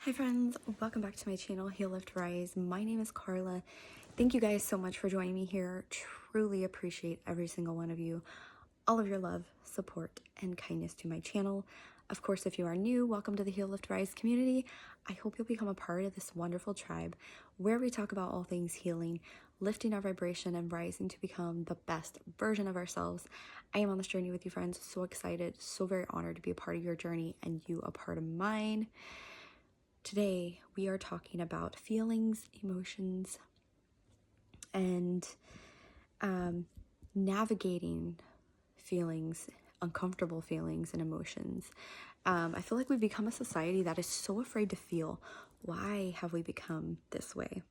Hi friends, welcome back to my channel, Heal, Lift, Rise. My name is Karla. Thank you guys so much for joining me here. Truly appreciate every single one of you, all of your love, support, and kindness to my channel. Of course, if you are new, welcome to the Heal, Lift, Rise community. I hope you'll become a part of this wonderful tribe where we talk about all things healing, lifting our vibration, and rising to become the best version of ourselves. I am on this journey with you, friends. So excited, so very honored to be a part of your journey and you a part of mine. Today, we are talking about feelings, emotions, and navigating feelings, uncomfortable feelings and emotions. I feel like we've become a society that is so afraid to feel. Why have we become this way?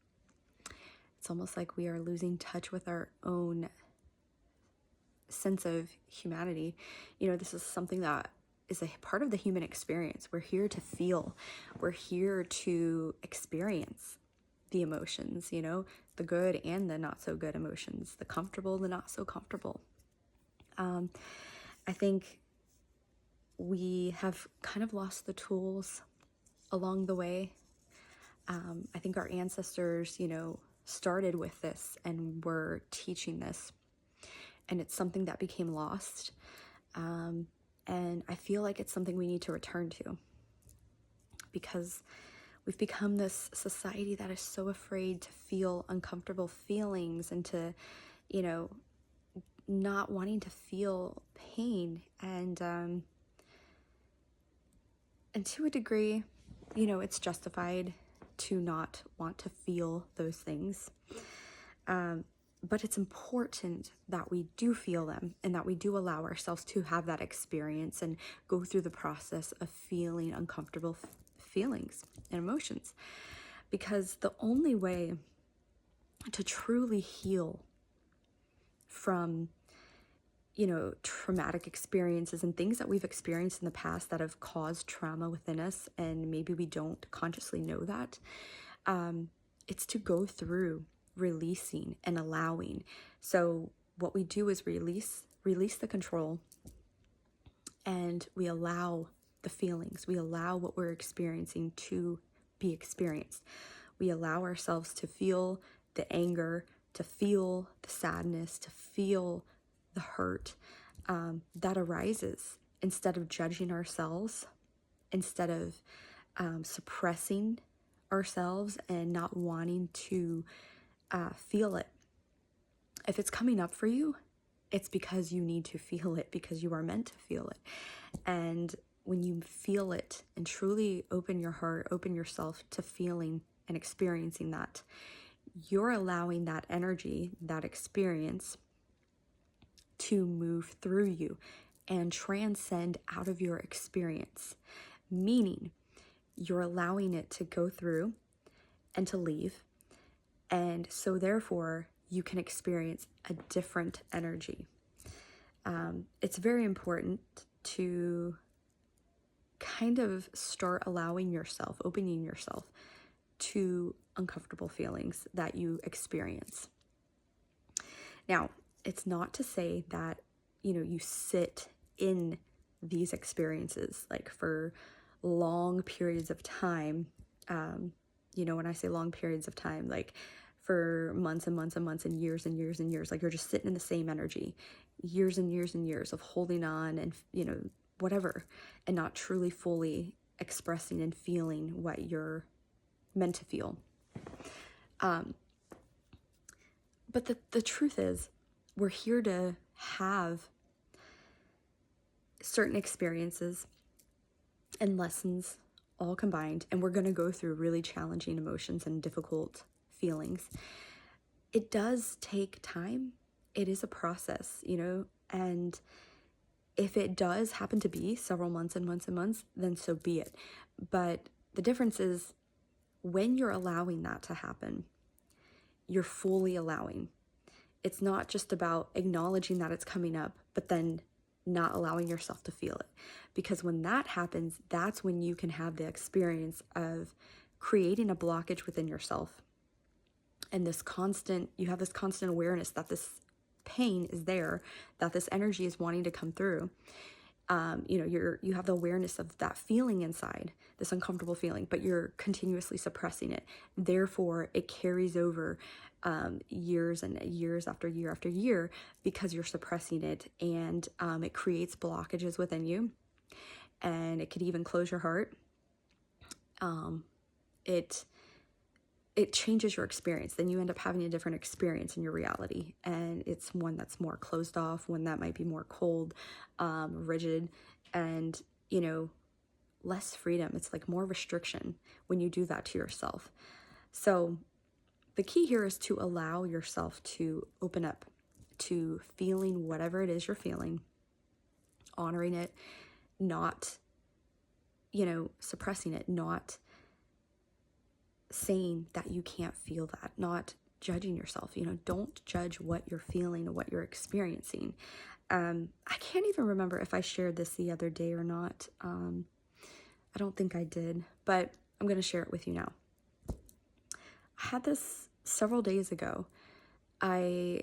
It's almost like we are losing touch with our own sense of humanity. This is something that is a part of the human experience. We're here to feel. We're here to experience the emotions, the good and the not so good emotions, the comfortable, the not so comfortable. I think we have kind of lost the tools along the way. I think our ancestors, started with this and were teaching this, and it's something that became lost. And I feel like it's something we need to return to, because we've become this society that is so afraid to feel uncomfortable feelings and to, not wanting to feel pain. And to a degree, it's justified to not want to feel those things. But it's important that we do feel them and that we do allow ourselves to have that experience and go through the process of feeling uncomfortable feelings and emotions. Because the only way to truly heal from, traumatic experiences and things that we've experienced in the past that have caused trauma within us, and maybe we don't consciously know that, it's to go through releasing and allowing. So what we do is release the control, and we allow the feelings. We allow what we're experiencing to be experienced. We allow ourselves to feel the anger, to feel the sadness, to feel the hurt that arises, instead of judging ourselves, instead of suppressing ourselves and not wanting to feel it. If it's coming up for you, it's because you need to feel it, because you are meant to feel it. And when you feel it and truly open your heart, open yourself to feeling and experiencing that, you're allowing that energy, that experience, to move through you and transcend out of your experience. Meaning, you're allowing it to go through and to leave. And so therefore, you can experience a different energy. It's very important to kind of start allowing yourself, opening yourself to uncomfortable feelings that you experience. Now, it's not to say that, you sit in these experiences like for long periods of time. When I say long periods of time, like for months and months and months and years and years and years, like you're just sitting in the same energy, years and years and years of holding on and, whatever, and not truly fully expressing and feeling what you're meant to feel. But the truth is, we're here to have certain experiences and lessons all combined, and we're going to go through really challenging emotions and difficult feelings. It does take time. It is a process, and if it does happen to be several months and months and months, then so be it. But the difference is, when you're allowing that to happen, you're fully allowing. It's not just about acknowledging that it's coming up, but then not allowing yourself to feel it. Because when that happens, that's when you can have the experience of creating a blockage within yourself. And you have this constant awareness that this pain is there, that this energy is wanting to come through. You have the awareness of that feeling inside, this uncomfortable feeling, but you're continuously suppressing it. Therefore, it carries over years and years after year after year because you're suppressing it, and it creates blockages within you, and it could even close your heart. It changes your experience. Then you end up having a different experience in your reality, and it's one that's more closed off, one that might be more cold, rigid, and less freedom. It's like more restriction when you do that to yourself. So the key here is to allow yourself to open up to feeling whatever it is you're feeling, honoring it, not suppressing it, not saying that you can't feel that, not judging yourself. Don't judge what you're feeling or what you're experiencing. I can't even remember if I shared this the other day or not. I don't think I did, but I'm going to share it with you now. I had this several days ago. I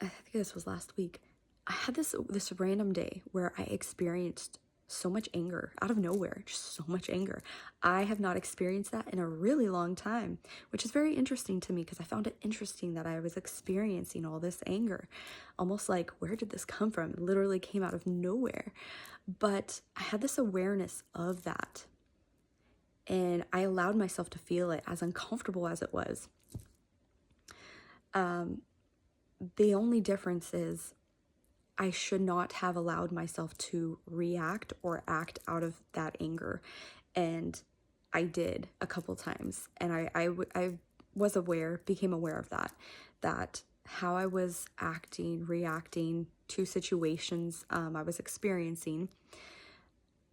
think this was last week. I had this random day where I experienced so much anger out of nowhere, just so much anger. I have not experienced that in a really long time, which is very interesting to me because I found it interesting that I was experiencing all this anger, almost like, where did this come from? It literally came out of nowhere. But I had this awareness of that, and I allowed myself to feel it, as uncomfortable as it was. The only difference is I should not have allowed myself to react or act out of that anger. And I did a couple times. And I was became aware of that how I was reacting to situations I was experiencing,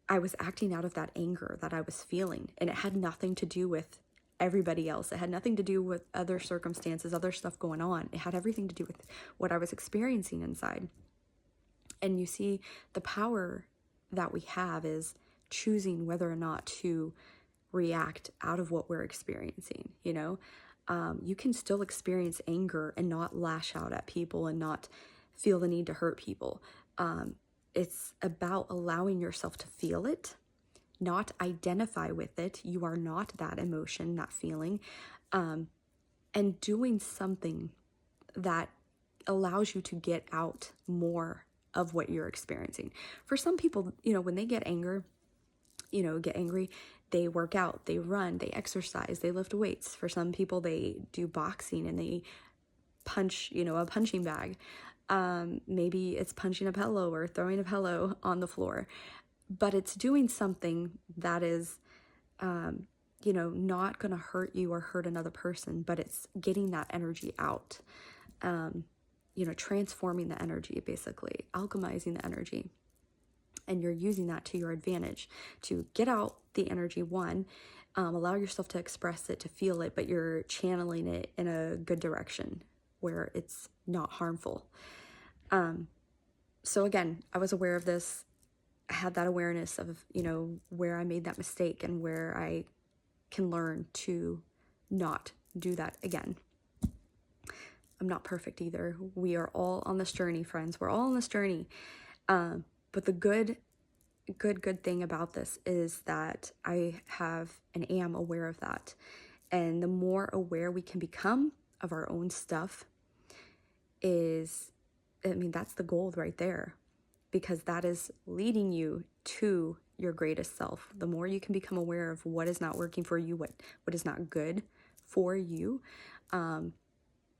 I was acting out of that anger that I was feeling. And it had nothing to do with everybody else. It had nothing to do with other circumstances, other stuff going on. It had everything to do with what I was experiencing inside. And you see, the power that we have is choosing whether or not to react out of what we're experiencing. You can still experience anger and not lash out at people and not feel the need to hurt people. It's about allowing yourself to feel it, not identify with it. You are not that emotion, that feeling, and doing something that allows you to get out more of what you're experiencing. For some people, when they get angry, they work out, they run, they exercise, they lift weights. For some people, they do boxing and they punch, a punching bag. Maybe it's punching a pillow or throwing a pillow on the floor, but it's doing something that is, not going to hurt you or hurt another person, but it's getting that energy out. Transforming the energy, basically, alchemizing the energy. And you're using that to your advantage to get out the energy, allow yourself to express it, to feel it, but you're channeling it in a good direction where it's not harmful. So again, I was aware of this. I had that awareness of, where I made that mistake and where I can learn to not do that again. I'm not perfect either. We are all on this journey, friends. We're all on this journey. But the good thing about this is that I have and am aware of that. And the more aware we can become of our own stuff that's the goal right there, because that is leading you to your greatest self. The more you can become aware of what is not working for you, what is not good for you,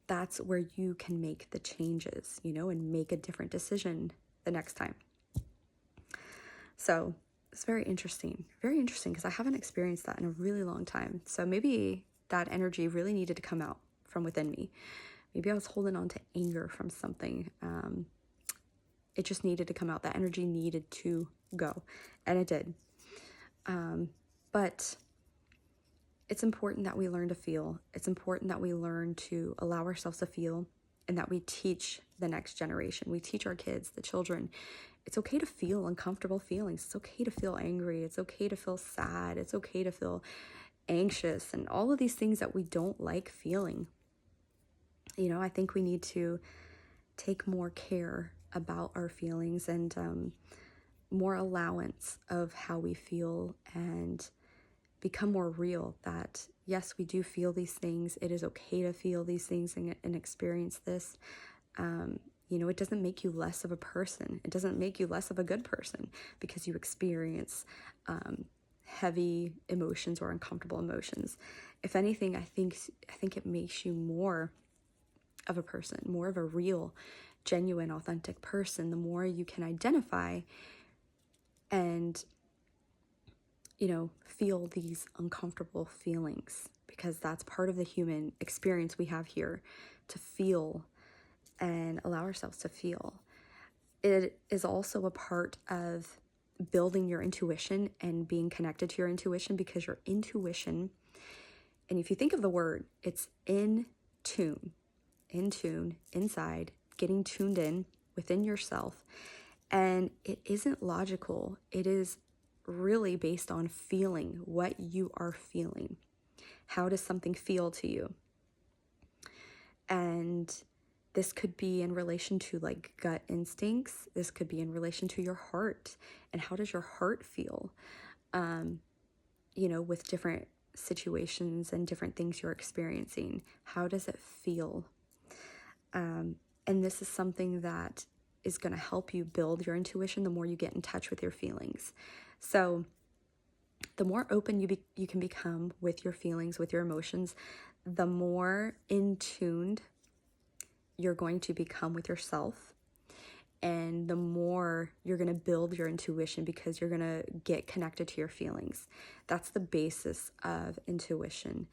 that's where you can make the changes, and make a different decision the next time. So it's very interesting because I haven't experienced that in a really long time. So maybe that energy really needed to come out from within me. Maybe I was holding on to anger from something. It just needed to come out. That energy needed to go, and it did. But it's important that we learn to feel. It's important that we learn to allow ourselves to feel, and that we teach the next generation. We teach our kids, the children, it's okay to feel uncomfortable feelings. It's okay to feel angry. It's okay to feel sad. It's okay to feel anxious and all of these things that we don't like feeling. I think we need to take more care about our feelings and more allowance of how we feel and become more real that yes, we do feel these things. It is okay to feel these things and experience this. It doesn't make you less of a person. It doesn't make you less of a good person because you experience heavy emotions or uncomfortable emotions. If anything, I think it makes you more of a person, more of a real, genuine, authentic person. The more you can identify and feel these uncomfortable feelings, because that's part of the human experience we have here, to feel and allow ourselves to feel. It is also a part of building your intuition and being connected to your intuition, because your intuition, and if you think of the word, it's in tune, inside, getting tuned in within yourself. And it isn't logical. It is really based on feeling what you are feeling. How does something feel to you? And this could be in relation to like gut instincts. This could be in relation to your heart. And how does your heart feel? With different situations and different things you're experiencing. How does it feel? And this is something that is going to help you build your intuition the more you get in touch with your feelings. So the more open you can become with your feelings, with your emotions, the more in tuned you're going to become with yourself. And the more you're going to build your intuition, because you're going to get connected to your feelings. That's the basis of intuition,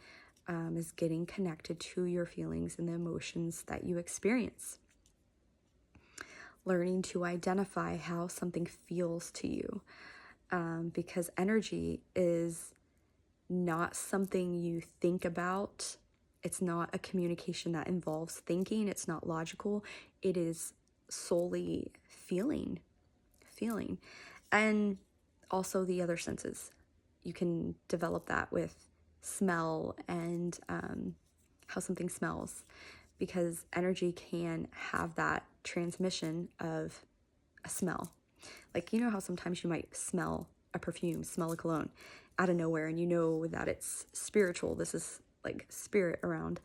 is getting connected to your feelings and the emotions that you experience. Learning to identify how something feels to you, because energy is not something you think about. It's not a communication that involves thinking. It's not logical. It is solely feeling. And also the other senses. You can develop that with smell and how something smells, because energy can have that transmission of a smell. Like, how sometimes you might smell a perfume, smell a cologne out of nowhere, and you know that it's spiritual. This is like spirit around.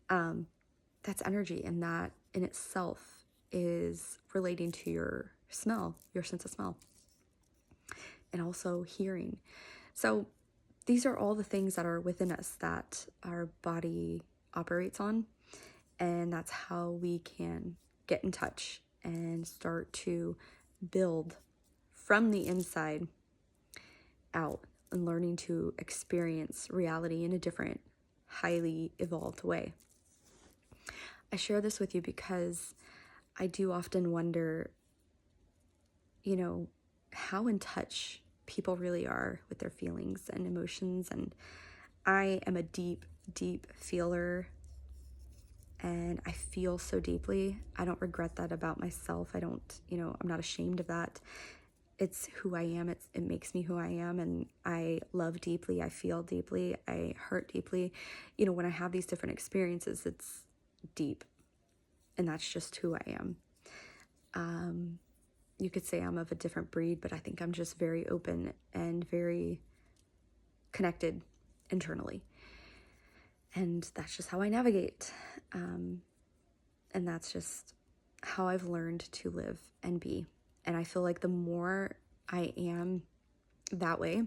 That's energy, and that in itself is relating to your smell, your sense of smell, and also hearing. So these are all the things that are within us that our body operates on, and that's how we can get in touch and start to build from the inside out, and learning to experience reality in a different, highly evolved way. I share this with you because I do often wonder, how in touch people really are with their feelings and emotions. And I am a deep, deep feeler, and I feel so deeply. I don't regret that about myself. I'm not ashamed of that. It's who I am. It makes me who I am, and I love deeply. I feel deeply. I hurt deeply. When I have these different experiences, it's deep, and that's just who I am. You could say I'm of a different breed, but I think I'm just very open and very connected internally. And that's just how I navigate. And that's just how I've learned to live and be. And I feel like the more I am that way,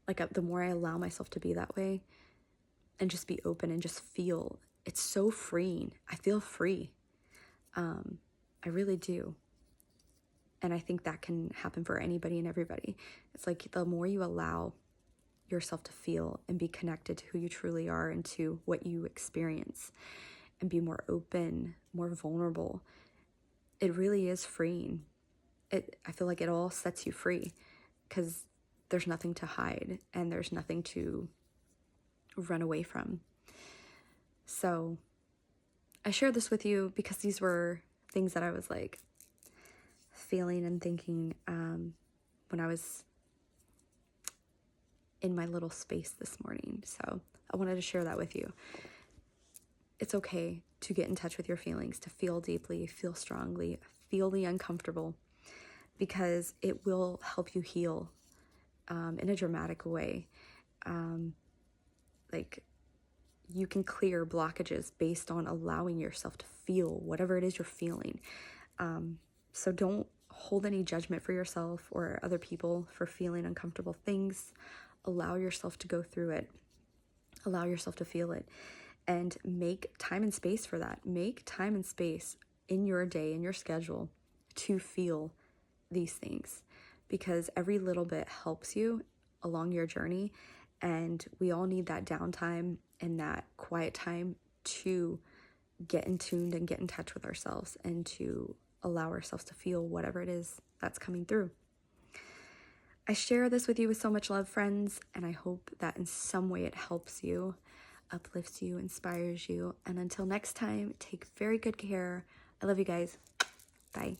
like the more I allow myself to be that way and just be open and just feel, it's so freeing. I feel free. I really do. And I think that can happen for anybody and everybody. It's like the more you allow yourself to feel and be connected to who you truly are and to what you experience, and be more open, more vulnerable, it really is freeing. I feel like it all sets you free, because there's nothing to hide and there's nothing to run away from. So I share this with you because these were things that I was like feeling and thinking when I was in my little space this morning. So I wanted to share that with you. It's okay to get in touch with your feelings, to feel deeply, feel strongly, feel the uncomfortable. because it will help you heal in a dramatic way. Like, you can clear blockages based on allowing yourself to feel whatever it is you're feeling. So don't hold any judgment for yourself or other people for feeling uncomfortable things. Allow yourself to go through it. Allow yourself to feel it, and make time and space for that. Make time and space in your day, in your schedule, to feel these things, because every little bit helps you along your journey, and we all need that downtime and that quiet time to get in tuned and get in touch with ourselves and to allow ourselves to feel whatever it is that's coming through. I share this with you with so much love, friends, and I hope that in some way it helps you, uplifts you, inspires you. And until next time, take very good care. I love you guys. Bye.